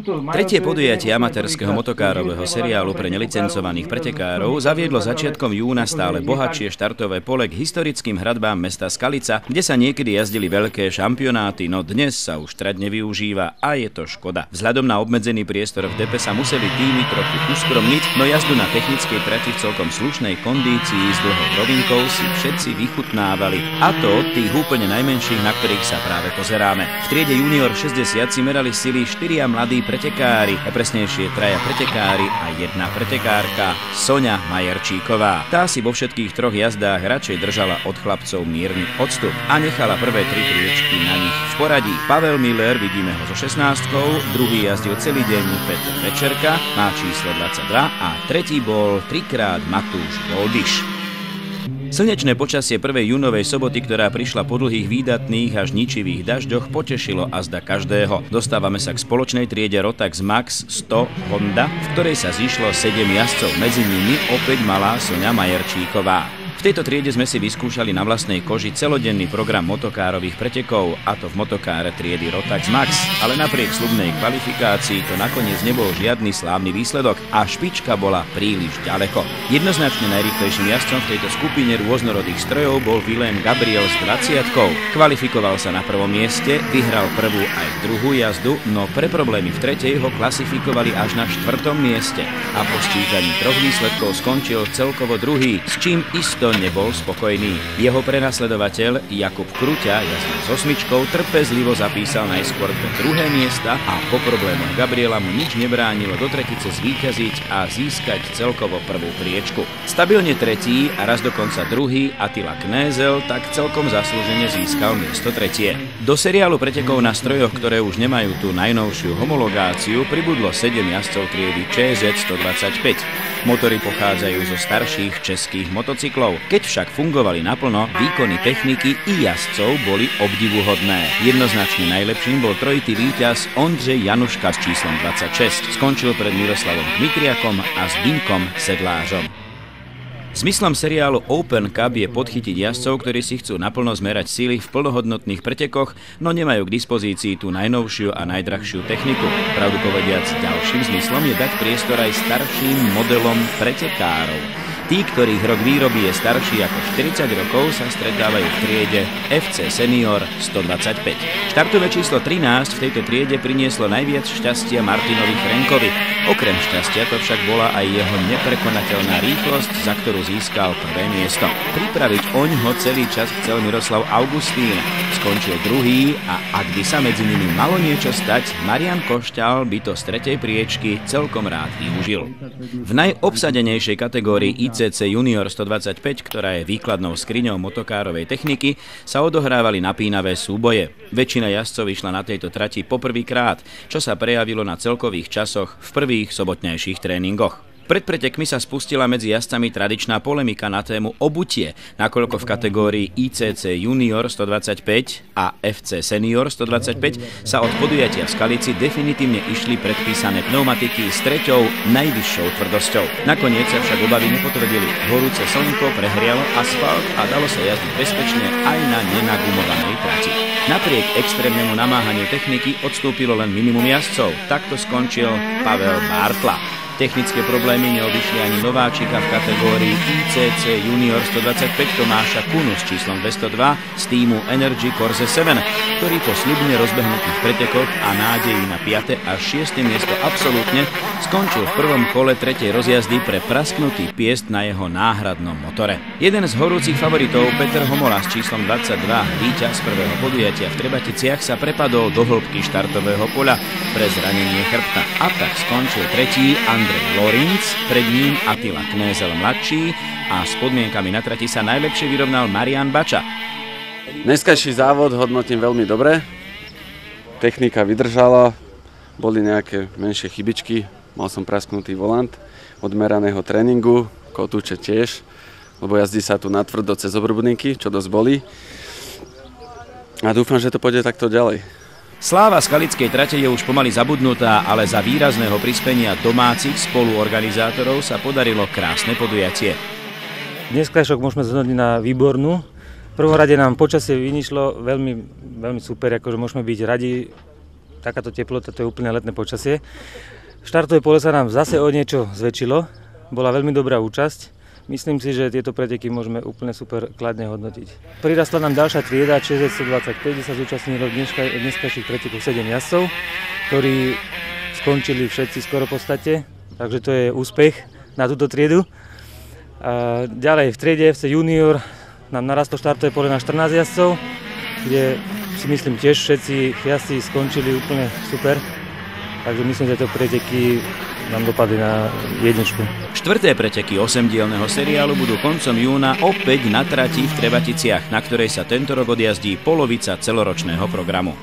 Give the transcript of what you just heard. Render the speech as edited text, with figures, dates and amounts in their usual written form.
Tretie podujatie amatérskeho motokárového seriálu pre nelicencovaných pretekárov zaviedlo začiatkom júna stále bohatšie štartové pole k historickým hradbám mesta Skalica, kde sa niekedy jazdili veľké šampionáty, no dnes sa už trať nevyužíva a je to škoda. Vzhľadom na obmedzený priestor v depe sa museli týmy trochu uskromniť, no jazdu na technickej trati v celkom slušnej kondícii s dlhou rovinkou si všetci vychutnávali, a to od tých úplne najmenších, na ktorých sa práve pozeráme. V triede junior 60 si merali sily 4 mladí pretekári, a presnejšie 3 pretekári a 1 pretekárka, Soňa Majerčíková. Tá si vo všetkých 3 jazdách radšej držala od chlapcov mierny odstup a nechala prvé 3 priečky na nich v poradí. Pavel Miller, vidíme ho so 16-kou, druhý jazdil celý deň Petr Večerka, má číslo 22 a tretí bol 3-krát Matúš Goldiš. Slnečné počasie prvej júnovej soboty, ktorá prišla po dlhých výdatných až ničivých dažďoch, potešilo azda každého. Dostávame sa k spoločnej triede Rotax Max 100 Honda, v ktorej sa zišlo 7 jazdcov, medzi nimi opäť malá Soňa Majerčíková. V tejto triede sme si vyskúšali na vlastnej koži celodenný program motokárových pretekov, a to v motokáre triedy Rotax Max, ale napriek sľubnej kvalifikácii to nakoniec nebol žiadny slávny výsledok a špička bola príliš ďaleko. Jednoznačne najrýchlejším jazdcom v tejto skupine rôznorodých strojov bol Willem Gabriel s 20-kou. Kvalifikoval sa na prvom mieste, vyhral prvú aj druhú jazdu, no pre problémy v tretej ho klasifikovali až na 4. mieste a po sčítaní 3 výsledkov skončil celkovo druhý, s čím isto nebol spokojný. Jeho prenasledovateľ Jakub Kruťa jazdil s 8-čkou, trpezlivo zapísal najskôr 2 miesta a po problémoch Gabriela mu nič nebránilo do tretice zvíťaziť a získať celkovo prvú priečku. Stabilne tretí a raz dokonca druhý Attila Knézel tak celkom zaslúžene získal miesto 3. Do seriálu pretekov na strojoch, ktoré už nemajú tú najnovšiu homologáciu, pribudlo 7 jazdcov triedy ČZ 125. Motory pochádzajú zo starších českých motocyklov. Keď však fungovali naplno, výkony techniky i jazdcov boli obdivuhodné. Jednoznačne najlepším bol trojitý víťaz Ondřej Januška s číslom 26. Skončil pred Miroslavom Dmitriakom a Zbyňkom Sedlářom. Zmyslom seriálu Open Cup je podchytiť jazdcov, ktorí si chcú naplno zmerať síly v plnohodnotných pretekoch, no nemajú k dispozícii tú najnovšiu a najdrahšiu techniku. Pravdu povediac, ďalším zmyslom je dať priestor aj starším modelom pretekárov. Tí, ktorých rok výroby je starší ako 40 rokov, sa stretávajú v triede FC Senior 125. Štartové číslo 13 v tejto triede prinieslo najviac šťastia Martinovi Frenkovi. Okrem šťastia to však bola aj jeho neprekonateľná rýchlosť, za ktorú získal prvé miesto. Pripraviť oňho celý čas chcel Miroslav Augustín. Skončil druhý a ak by sa medzi nimi malo niečo stať, Marian Košťal by to z tretej priečky celkom rád využil. V najobsadenejšej kategórii ICC Junior 125, ktorá je výkladnou skriňou motokárovej techniky, sa odohrávali napínavé súboje. Väčšina jazdcov išla na tejto trati poprvýkrát, čo sa prejavilo na celkových časoch v prvých sobotnejších tréningoch. Pred pretekmi sa spustila medzi jazdcami tradičná polemika na tému obutie, nakoľko v kategórii ICC Junior 125 a FC Senior 125 sa od podujatia v Skalici definitívne išli predpísané pneumatiky s 3. najvyššou tvrdosťou. Nakoniec sa však obavy nepotvrdili. Horúce slnko prehrialo asfalt a dalo sa jazdiť bezpečne aj na nenagumovanej trati. Napriek extrémnemu namáhaniu techniky odstúpilo len minimum jazdcov. Takto skončil Pavel Bártla. Technické problémy neobyšli ani nováčika v kategórii ICC Junior 125 Tomáša Kunu s číslom 202 z týmu Energy Corse 7, ktorý po sľubne rozbehnutých pretekoch a nádeji na 5. a 6. miesto absolútne skončil v prvom kole 3. rozjazdy pre prasknutý piest na jeho náhradnom motore. Jeden z horúcich favoritov, Peter Homola s číslom 22, víťaz prvého podujatia v Trebaticiach, sa prepadol do hĺbky štartového poľa pre zranenie chrbta a tak skončil tretí Andrej Lorinc, pred ním Attila Knézel mladší a s podmienkami na trati sa najlepšie vyrovnal Marian Bača. Dneskajší závod hodnotím veľmi dobre. Technika vydržala, boli nejaké menšie chybičky, mal som prasknutý volant od meraného tréningu, kotúče tiež, lebo jazdí sa tu natvrdo cez obrubníky, čo dosť boli. A dúfam, že to pôjde takto ďalej. Sláva skalickej trate je už pomaly zabudnutá, ale za výrazného prispenia domácich spoluorganizátorov sa podarilo krásne podujatie. Dneskajšok môžeme zhodnotiť na výbornú. V prvom rade nám počasie vyšlo veľmi super, akože môžeme byť radi takáto teplota, to je úplne letné počasie. Štartové pole sa nám zase o niečo zväčšilo, bola veľmi dobrá účasť. Myslím si, že tieto preteky môžeme úplne super kladne hodnotiť. Prirastla nám ďalšia trieda, 625, kde sa zúčastnilo dneskajších pretekov 7 jazdcov, ktorí skončili všetci skoro v podstate, takže to je úspech na túto triedu. A ďalej v triede FC Junior nám narastlo štartové pole na 14 jazdcov, kde si myslím tiež všetci jazdci skončili úplne super. Takže myslím, že tieto preteky nám dopadli na jedničku. Štvrté preteky 8-dielneho seriálu budú koncom júna opäť na trati v Trebaticiach, na ktorej sa tento rok odjazdí polovica celoročného programu.